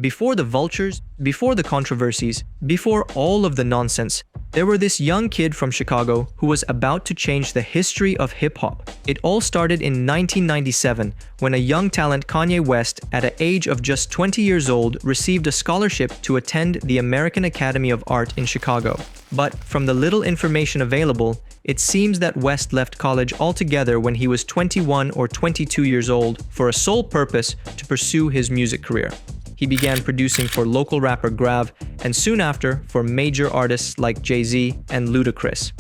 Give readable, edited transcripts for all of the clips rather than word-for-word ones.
Before the vultures, before the controversies, before all of the nonsense, there were this young kid from Chicago who was about to change the history of hip-hop. It all started in 1997 when a young talent, Kanye West, at an age of just 20 years old, received a scholarship to attend the American Academy of Art in Chicago. But from the little information available, it seems that West left college altogether when he was 21 or 22 years old for a sole purpose to pursue his music career. He began producing for local rapper Grav, and soon after for major artists like Jay-Z and Ludacris.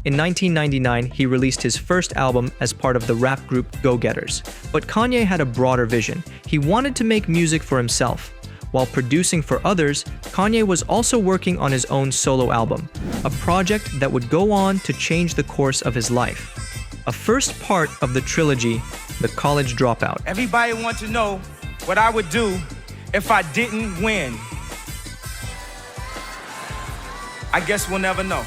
In 1999, he released his first album as part of the rap group Go-Getters. But Kanye had a broader vision. He wanted to make music for himself. While producing for others, Kanye was also working on his own solo album, a project that would go on to change the course of his life. A first part of the trilogy, the College Dropout. Everybody wants to know what I would do if I didn't win. I guess we'll never know.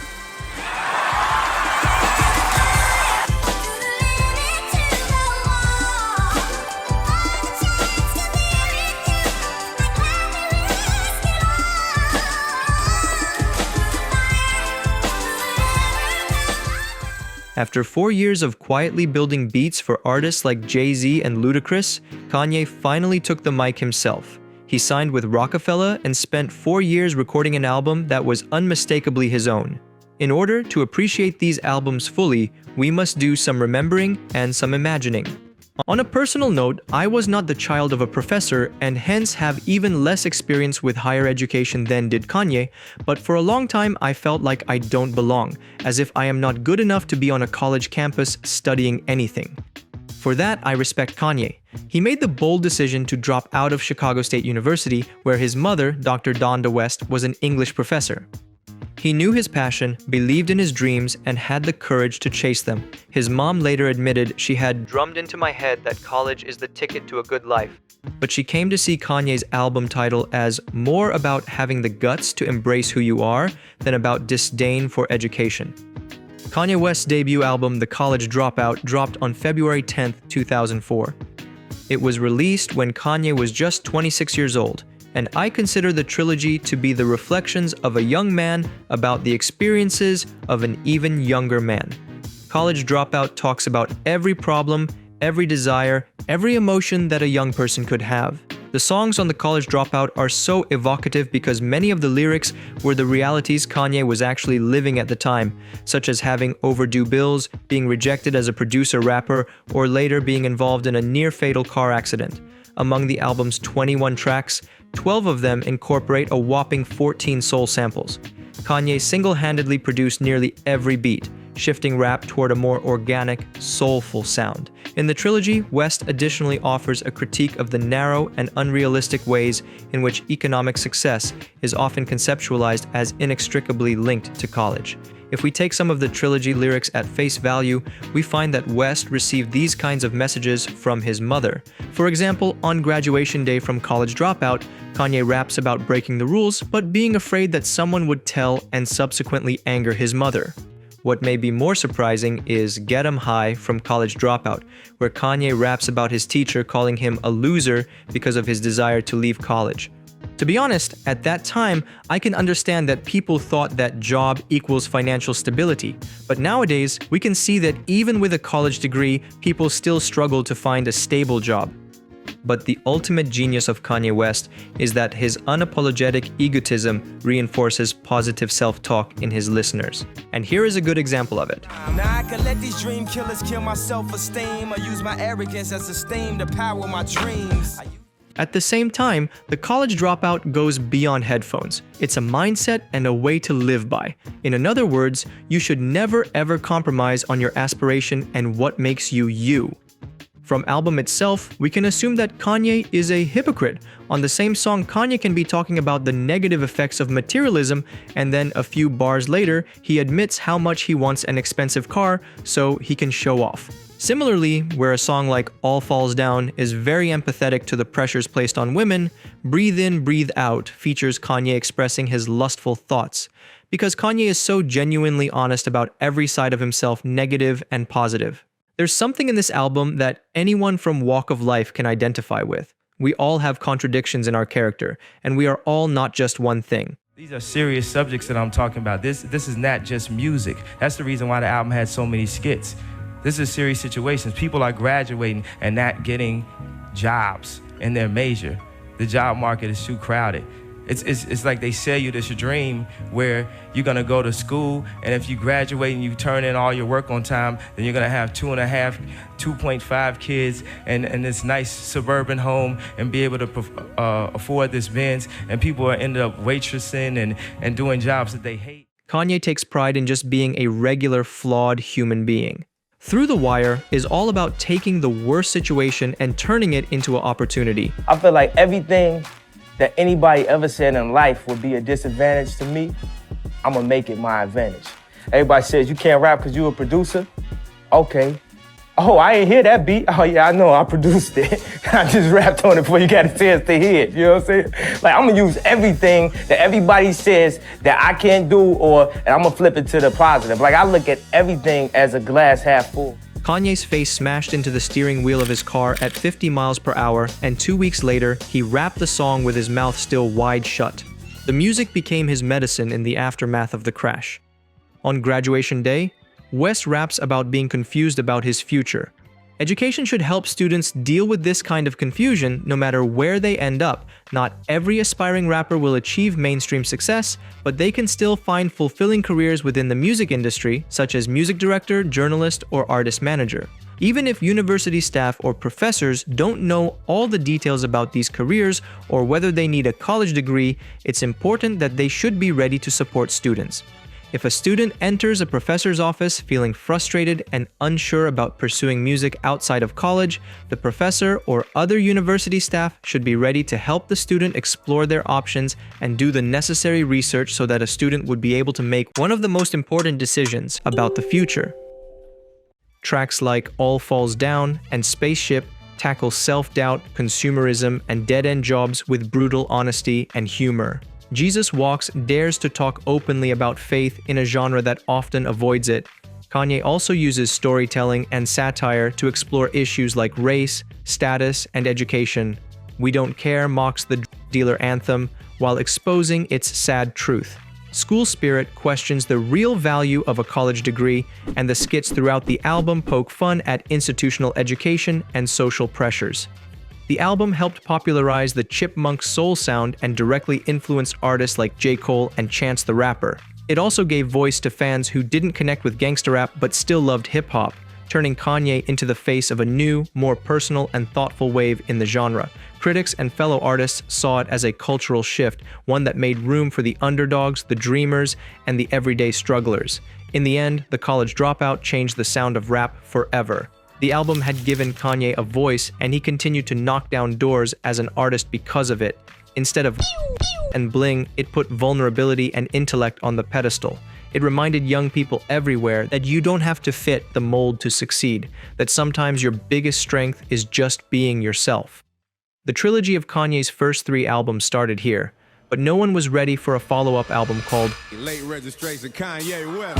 After 4 years of quietly building beats for artists like Jay-Z and Ludacris, Kanye finally took the mic himself. He signed with Rockefeller and spent 4 years recording an album that was unmistakably his own. In order to appreciate these albums fully, we must do some remembering and some imagining. On a personal note, I was not the child of a professor and hence have even less experience with higher education than did Kanye, but for a long time I felt like I don't belong, as if I am not good enough to be on a college campus studying anything. For that, I respect Kanye. He made the bold decision to drop out of Chicago State University, where his mother, Dr. Donda West, was an English professor. He knew his passion, believed in his dreams, and had the courage to chase them. His mom later admitted she had drummed into my head that college is the ticket to a good life. But she came to see Kanye's album title as more about having the guts to embrace who you are than about disdain for education. Kanye West's debut album, The College Dropout, dropped on February 10, 2004. It was released when Kanye was just 26 years old, and I consider the trilogy to be the reflections of a young man about the experiences of an even younger man. College Dropout talks about every problem, every desire, every emotion that a young person could have. The songs on the College Dropout are so evocative because many of the lyrics were the realities Kanye was actually living at the time, such as having overdue bills, being rejected as a producer-rapper, or later being involved in a near-fatal car accident. Among the album's 21 tracks, 12 of them incorporate a whopping 14 soul samples. Kanye single-handedly produced nearly every beat, shifting rap toward a more organic, soulful sound. In the trilogy, West additionally offers a critique of the narrow and unrealistic ways in which economic success is often conceptualized as inextricably linked to college. If we take some of the trilogy lyrics at face value, we find that West received these kinds of messages from his mother. For example, on graduation day from College Dropout, Kanye raps about breaking the rules, but being afraid that someone would tell and subsequently anger his mother. What may be more surprising is Get 'Em High from College Dropout, where Kanye raps about his teacher calling him a loser because of his desire to leave college. To be honest, at that time, I can understand that people thought that job equals financial stability, but nowadays, we can see that even with a college degree, people still struggle to find a stable job. But the ultimate genius of Kanye West is that his unapologetic egotism reinforces positive self-talk in his listeners. And here is a good example of it. Now I can let these dream killers kill my self-esteem. I use my arrogance as a steam to power my dreams. At the same time, the College Dropout goes beyond headphones. It's a mindset and a way to live by. In other words, you should never ever compromise on your aspiration and what makes you you. From album itself, we can assume that Kanye is a hypocrite. On the same song, Kanye can be talking about the negative effects of materialism, and then a few bars later, he admits how much he wants an expensive car so he can show off. Similarly, where a song like All Falls Down is very empathetic to the pressures placed on women, Breathe In, Breathe Out features Kanye expressing his lustful thoughts. Because Kanye is so genuinely honest about every side of himself, negative and positive. There's something in this album that anyone from walk of life can identify with. We all have contradictions in our character, and we are all not just one thing. These are serious subjects that I'm talking about. This is not just music. That's the reason why the album had so many skits. This is serious situations. People are graduating and not getting jobs in their major. The job market is too crowded. It's like they sell you this dream where you're gonna go to school, and if you graduate and you turn in all your work on time, then you're gonna have 2.5 kids and this nice suburban home and be able to afford this Benz, and people are ended up waitressing and doing jobs that they hate. Kanye takes pride in just being a regular, flawed human being. Through the Wire is all about taking the worst situation and turning it into an opportunity. I feel like everything that anybody ever said in life would be a disadvantage to me, I'm gonna make it my advantage. Everybody says you can't rap because you a producer. Okay. Oh, I ain't hear that beat. Oh yeah, I know, I produced it. I just rapped on it before you got a chance to hear it, you know what I'm saying? Like, I'm gonna use everything that everybody says that I can't do, and I'm gonna flip it to the positive. Like, I look at everything as a glass half full. Kanye's face smashed into the steering wheel of his car at 50 miles per hour, and 2 weeks later, he rapped the song with his mouth still wide shut. The music became his medicine in the aftermath of the crash. On graduation day, Wes raps about being confused about his future. Education should help students deal with this kind of confusion no matter where they end up. Not every aspiring rapper will achieve mainstream success, but they can still find fulfilling careers within the music industry, such as music director, journalist, or artist manager. Even if university staff or professors don't know all the details about these careers or whether they need a college degree, it's important that they should be ready to support students. If a student enters a professor's office feeling frustrated and unsure about pursuing music outside of college, the professor or other university staff should be ready to help the student explore their options and do the necessary research so that a student would be able to make one of the most important decisions about the future. Tracks like All Falls Down and Spaceship tackle self-doubt, consumerism, and dead-end jobs with brutal honesty and humor. Jesus Walks dares to talk openly about faith in a genre that often avoids it. Kanye also uses storytelling and satire to explore issues like race, status, and education. We Don't Care mocks the drug dealer anthem while exposing its sad truth. School Spirit questions the real value of a college degree, and the skits throughout the album poke fun at institutional education and social pressures. The album helped popularize the chipmunk soul sound and directly influenced artists like J. Cole and Chance the Rapper. It also gave voice to fans who didn't connect with gangsta rap but still loved hip-hop, turning Kanye into the face of a new, more personal and thoughtful wave in the genre. Critics and fellow artists saw it as a cultural shift, one that made room for the underdogs, the dreamers, and the everyday strugglers. In the end, the College Dropout changed the sound of rap forever. The album had given Kanye a voice, and he continued to knock down doors as an artist because of it. Instead of and bling, it put vulnerability and intellect on the pedestal. It reminded young people everywhere that you don't have to fit the mold to succeed, that sometimes your biggest strength is just being yourself. The trilogy of Kanye's first 3 albums started here, but no one was ready for a follow-up album called Late Registration, Kanye West.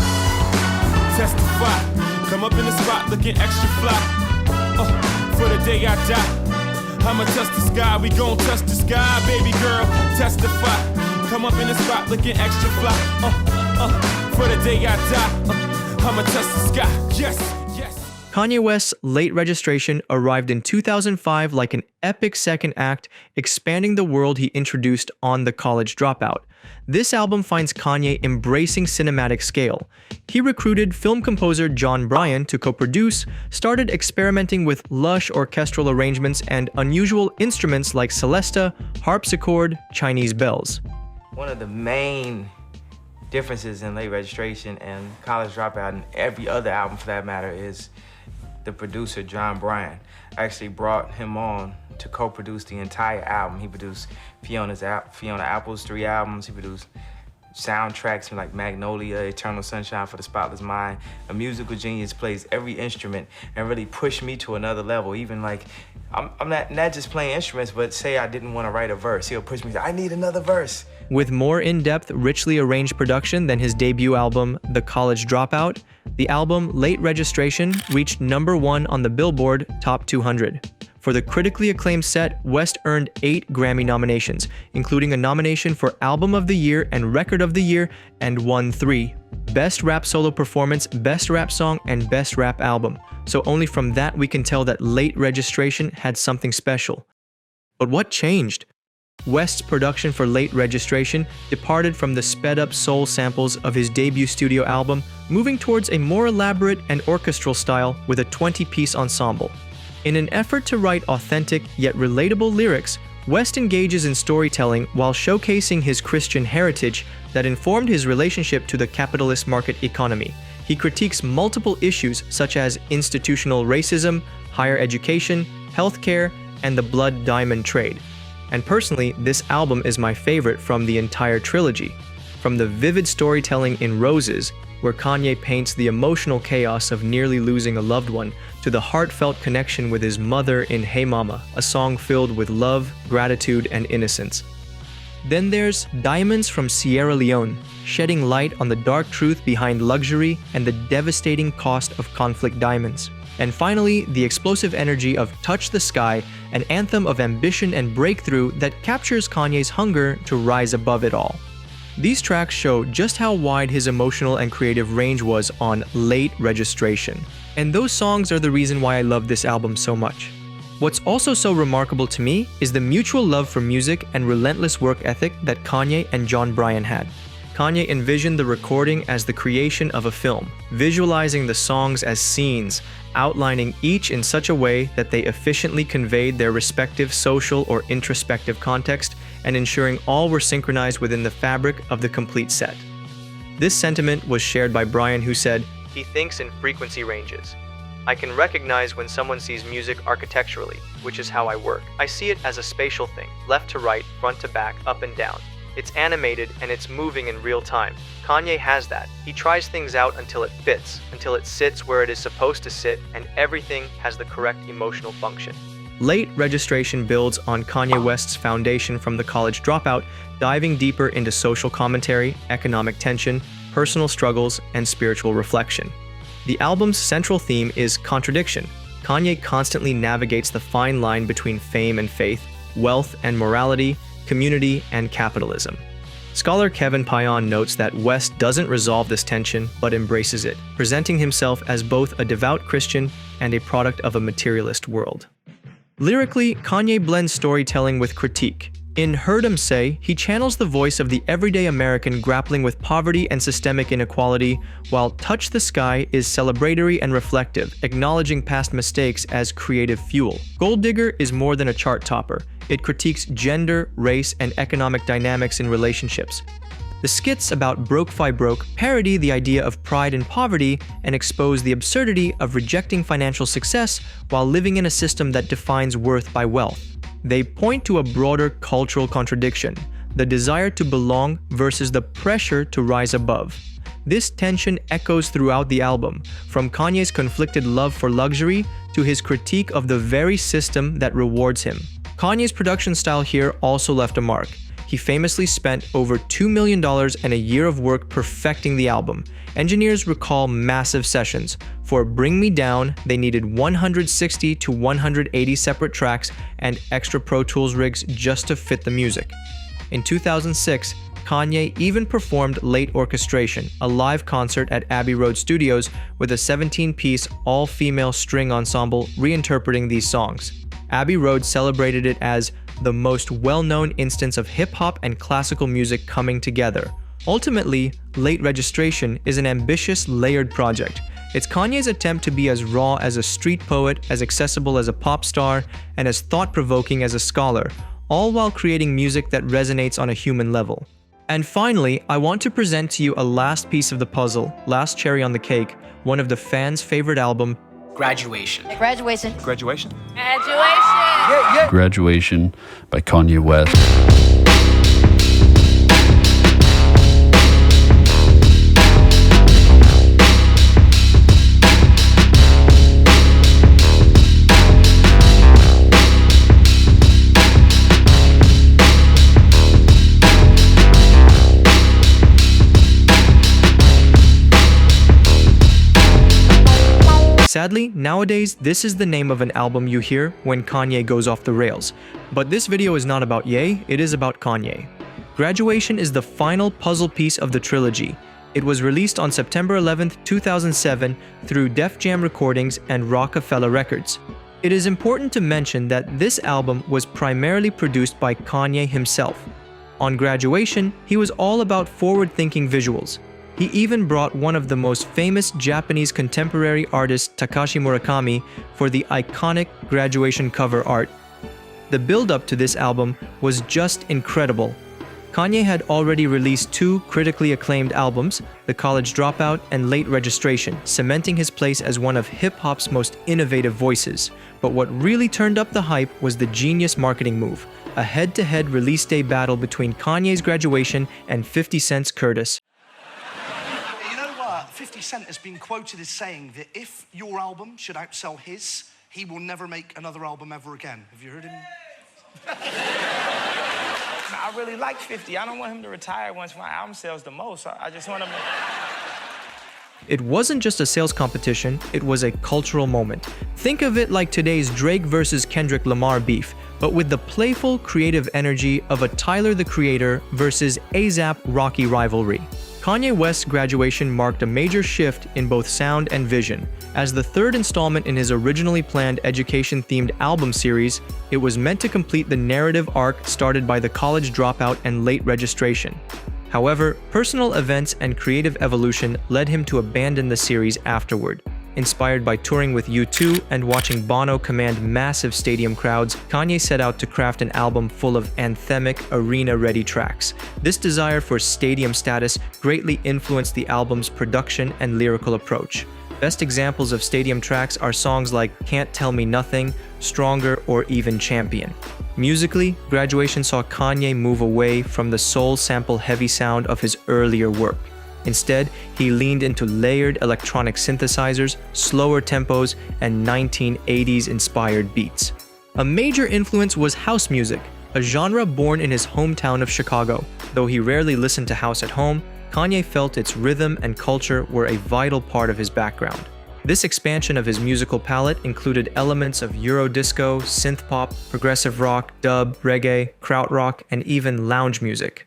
Testify. Come up in the spot looking extra fly. For the day I die, I'ma touch the sky. We gon' touch the sky, baby girl. Testify. Come up in the spot looking extra fly. For the day I die, I'ma touch the sky. Yes. Kanye West's Late Registration arrived in 2005 like an epic second act, expanding the world he introduced on The College Dropout. This album finds Kanye embracing cinematic scale. He recruited film composer John Bryan to co-produce, started experimenting with lush orchestral arrangements and unusual instruments like celesta, harpsichord, Chinese bells. One of the main differences in Late Registration and College Dropout and every other album for that matter is the producer, John Bryan. I actually brought him on to co-produce the entire album. He produced Fiona Apple's 3 albums. He produced soundtracks from like Magnolia, Eternal Sunshine for the Spotless Mind. A musical genius, plays every instrument and really pushed me to another level. Even like, I'm not just playing instruments, but say I didn't want to write a verse. He'll push me to, I need another verse. With more in-depth, richly arranged production than his debut album, The College Dropout, the album Late Registration reached #1 on the Billboard Top 200. For the critically acclaimed set, West earned 8 Grammy nominations, including a nomination for Album of the Year and Record of the Year, and won 3: Best Rap Solo Performance, Best Rap Song, and Best Rap Album. So only from that we can tell that Late Registration had something special. But what changed? West's production for Late Registration departed from the sped-up soul samples of his debut studio album, moving towards a more elaborate and orchestral style with a 20-piece ensemble. In an effort to write authentic yet relatable lyrics, West engages in storytelling while showcasing his Christian heritage that informed his relationship to the capitalist market economy. He critiques multiple issues such as institutional racism, higher education, healthcare, and the blood diamond trade. And personally, this album is my favorite from the entire trilogy. From the vivid storytelling in Roses, where Kanye paints the emotional chaos of nearly losing a loved one, to the heartfelt connection with his mother in Hey Mama, a song filled with love, gratitude, and innocence. Then there's Diamonds from Sierra Leone, shedding light on the dark truth behind luxury and the devastating cost of conflict diamonds. And finally, the explosive energy of Touch the Sky, an anthem of ambition and breakthrough that captures Kanye's hunger to rise above it all. These tracks show just how wide his emotional and creative range was on Late Registration. And those songs are the reason why I love this album so much. What's also so remarkable to me is the mutual love for music and relentless work ethic that Kanye and John Bryan had. Kanye envisioned the recording as the creation of a film, visualizing the songs as scenes, outlining each in such a way that they efficiently conveyed their respective social or introspective context, and ensuring all were synchronized within the fabric of the complete set. This sentiment was shared by Bryan, who said, "He thinks in frequency ranges. I can recognize when someone sees music architecturally, which is how I work. I see it as a spatial thing, left to right, front to back, up and down. It's animated and it's moving in real time. Kanye has that. He tries things out until it fits, until it sits where it is supposed to sit, and everything has the correct emotional function." Late Registration builds on Kanye West's foundation from the College Dropout, diving deeper into social commentary, economic tension, personal struggles, and spiritual reflection. The album's central theme is contradiction. Kanye constantly navigates the fine line between fame and faith, wealth and morality, community and capitalism. Scholar Kevin Payan notes that West doesn't resolve this tension, but embraces it, presenting himself as both a devout Christian and a product of a materialist world. Lyrically, Kanye blends storytelling with critique. In Heard 'Em Say, he channels the voice of the everyday American grappling with poverty and systemic inequality, while Touch the Sky is celebratory and reflective, acknowledging past mistakes as creative fuel. Gold Digger is more than a chart topper. It critiques gender, race, and economic dynamics in relationships. The skits about Broke Fi Broke parody the idea of pride and poverty and expose the absurdity of rejecting financial success while living in a system that defines worth by wealth. They point to a broader cultural contradiction, the desire to belong versus the pressure to rise above. This tension echoes throughout the album, from Kanye's conflicted love for luxury to his critique of the very system that rewards him. Kanye's production style here also left a mark. He famously spent over $2 million and a year of work perfecting the album. Engineers recall massive sessions. For Bring Me Down, they needed 160 to 180 separate tracks and extra Pro Tools rigs just to fit the music. In 2006, Kanye even performed Late Orchestration, a live concert at Abbey Road Studios with a 17-piece all-female string ensemble reinterpreting these songs. Abbey Road celebrated it as the most well-known instance of hip-hop and classical music coming together. Ultimately, Late Registration is an ambitious, layered project. It's Kanye's attempt to be as raw as a street poet, as accessible as a pop star, and as thought-provoking as a scholar, all while creating music that resonates on a human level. And finally, I want to present to you a last piece of the puzzle, last cherry on the cake, one of the fans' favorite album, Graduation. Graduation. Graduation? Graduation. Graduation by Kanye West. Sadly, nowadays, this is the name of an album you hear when Kanye goes off the rails. But this video is not about Ye, it is about Kanye. Graduation is the final puzzle piece of the trilogy. It was released on September 11, 2007 through Def Jam Recordings and Rockefeller Records. It is important to mention that this album was primarily produced by Kanye himself. On Graduation, he was all about forward-thinking visuals. He even brought one of the most famous Japanese contemporary artists, Takashi Murakami, for the iconic Graduation cover art. The build-up to this album was just incredible. Kanye had already released 2 critically acclaimed albums, The College Dropout and Late Registration, cementing his place as one of hip-hop's most innovative voices. But what really turned up the hype was the genius marketing move, a head-to-head release day battle between Kanye's Graduation and 50 Cent's Curtis. 50 Cent has been quoted as saying that if your album should outsell his, he will never make another album ever again. Have you heard him? I really like 50. I don't want him to retire once my album sells the most. I just want him to... It wasn't just a sales competition, it was a cultural moment. Think of it like today's Drake versus Kendrick Lamar beef, but with the playful, creative energy of a Tyler the Creator versus A$AP Rocky rivalry. Kanye West's Graduation marked a major shift in both sound and vision. As the third installment in his originally planned education-themed album series, it was meant to complete the narrative arc started by The College Dropout and Late Registration. However, personal events and creative evolution led him to abandon the series afterward. Inspired by touring with U2 and watching Bono command massive stadium crowds, Kanye set out to craft an album full of anthemic, arena-ready tracks. This desire for stadium status greatly influenced the album's production and lyrical approach. Best examples of stadium tracks are songs like Can't Tell Me Nothing, Stronger, or even Champion. Musically, Graduation saw Kanye move away from the soul sample-heavy sound of his earlier work. Instead, he leaned into layered electronic synthesizers, slower tempos, and 1980s-inspired beats. A major influence was house music, a genre born in his hometown of Chicago. Though he rarely listened to house at home, Kanye felt its rhythm and culture were a vital part of his background. This expansion of his musical palette included elements of Eurodisco, synthpop, progressive rock, dub, reggae, krautrock, and even lounge music.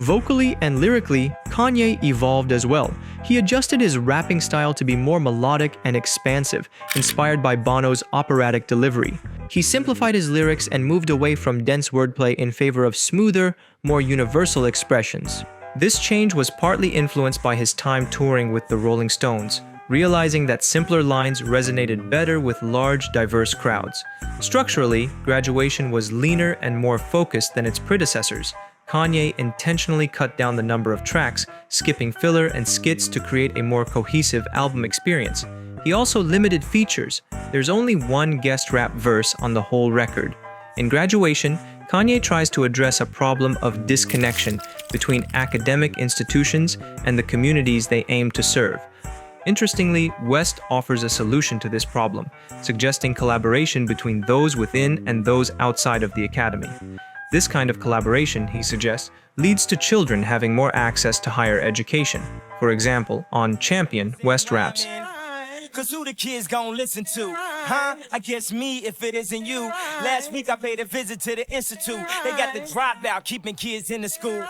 Vocally and lyrically, Kanye evolved as well. He adjusted his rapping style to be more melodic and expansive, inspired by Bono's operatic delivery. He simplified his lyrics and moved away from dense wordplay in favor of smoother, more universal expressions. This change was partly influenced by his time touring with the Rolling Stones, realizing that simpler lines resonated better with large, diverse crowds. Structurally, Graduation was leaner and more focused than its predecessors. Kanye intentionally cut down the number of tracks, skipping filler and skits to create a more cohesive album experience. He also limited features. There's only one guest rap verse on the whole record. In Graduation, Kanye tries to address a problem of disconnection between academic institutions and the communities they aim to serve. Interestingly, West offers a solution to this problem, suggesting collaboration between those within and those outside of the academy. This kind of collaboration, he suggests, leads to children having more access to higher education. For example, on Champion, West raps, Cause who the kids gon' listen to? Huh? I guess me if it isn't you. Last week I paid a visit to the institute. They got the dropout keeping kids in the school.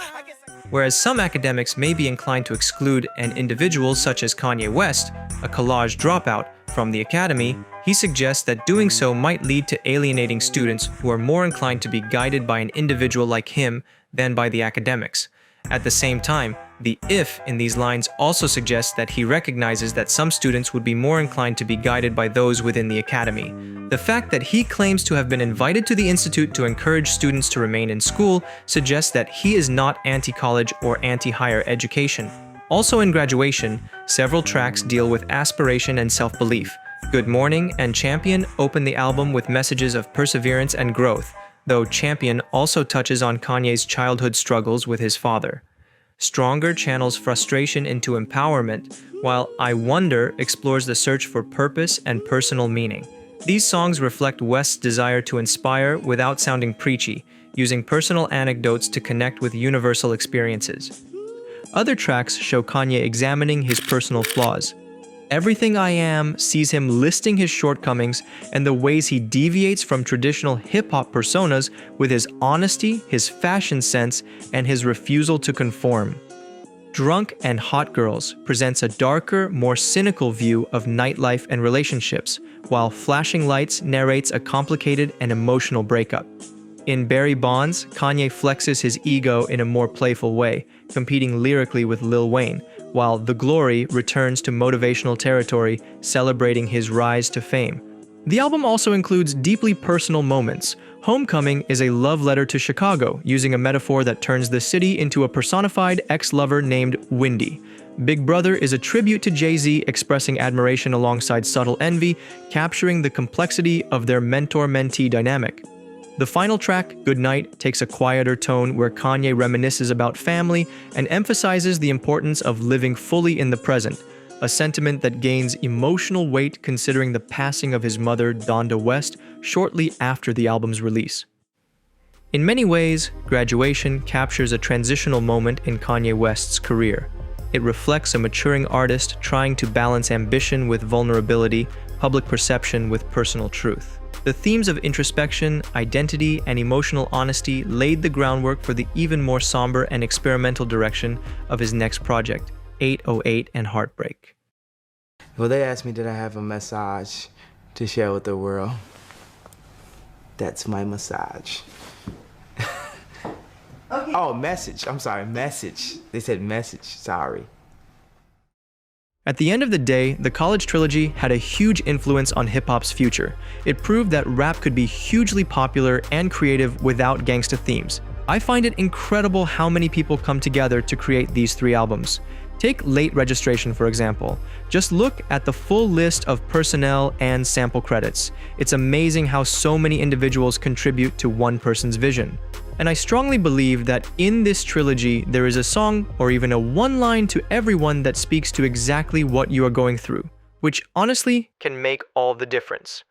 Whereas some academics may be inclined to exclude an individual such as Kanye West, a college dropout, from the academy, he suggests that doing so might lead to alienating students who are more inclined to be guided by an individual like him than by the academics. At the same time, the "if" in these lines also suggests that he recognizes that some students would be more inclined to be guided by those within the academy. The fact that he claims to have been invited to the institute to encourage students to remain in school suggests that he is not anti-college or anti-higher education. Also in Graduation, several tracks deal with aspiration and self-belief. Good Morning and Champion open the album with messages of perseverance and growth, though Champion also touches on Kanye's childhood struggles with his father. Stronger channels frustration into empowerment, while I Wonder explores the search for purpose and personal meaning. These songs reflect West's desire to inspire without sounding preachy, using personal anecdotes to connect with universal experiences. Other tracks show Kanye examining his personal flaws. Everything I Am sees him listing his shortcomings and the ways he deviates from traditional hip-hop personas with his honesty, his fashion sense, and his refusal to conform. Drunk and Hot Girls presents a darker, more cynical view of nightlife and relationships, while Flashing Lights narrates a complicated and emotional breakup. In Barry Bonds, Kanye flexes his ego in a more playful way, competing lyrically with Lil Wayne, while The Glory returns to motivational territory, celebrating his rise to fame. The album also includes deeply personal moments. Homecoming is a love letter to Chicago, using a metaphor that turns the city into a personified ex-lover named Windy. Big Brother is a tribute to Jay-Z, expressing admiration alongside subtle envy, capturing the complexity of their mentor-mentee dynamic. The final track, Good Night, takes a quieter tone where Kanye reminisces about family and emphasizes the importance of living fully in the present, a sentiment that gains emotional weight considering the passing of his mother, Donda West, shortly after the album's release. In many ways, Graduation captures a transitional moment in Kanye West's career. It reflects a maturing artist trying to balance ambition with vulnerability, public perception with personal truth. The themes of introspection, identity, and emotional honesty laid the groundwork for the even more somber and experimental direction of his next project, 808 and Heartbreak. Well, they asked me, did I have a message to share with the world? That's my massage. Okay. Oh, message. I'm sorry, message. They said message, sorry. At the end of the day, the College Trilogy had a huge influence on hip-hop's future. It proved that rap could be hugely popular and creative without gangsta themes. I find it incredible how many people come together to create these 3 albums. Take Late Registration, for example. Just look at the full list of personnel and sample credits. It's amazing how so many individuals contribute to one person's vision. And I strongly believe that in this trilogy, there is a song or even a one line to everyone that speaks to exactly what you are going through, which honestly can make all the difference.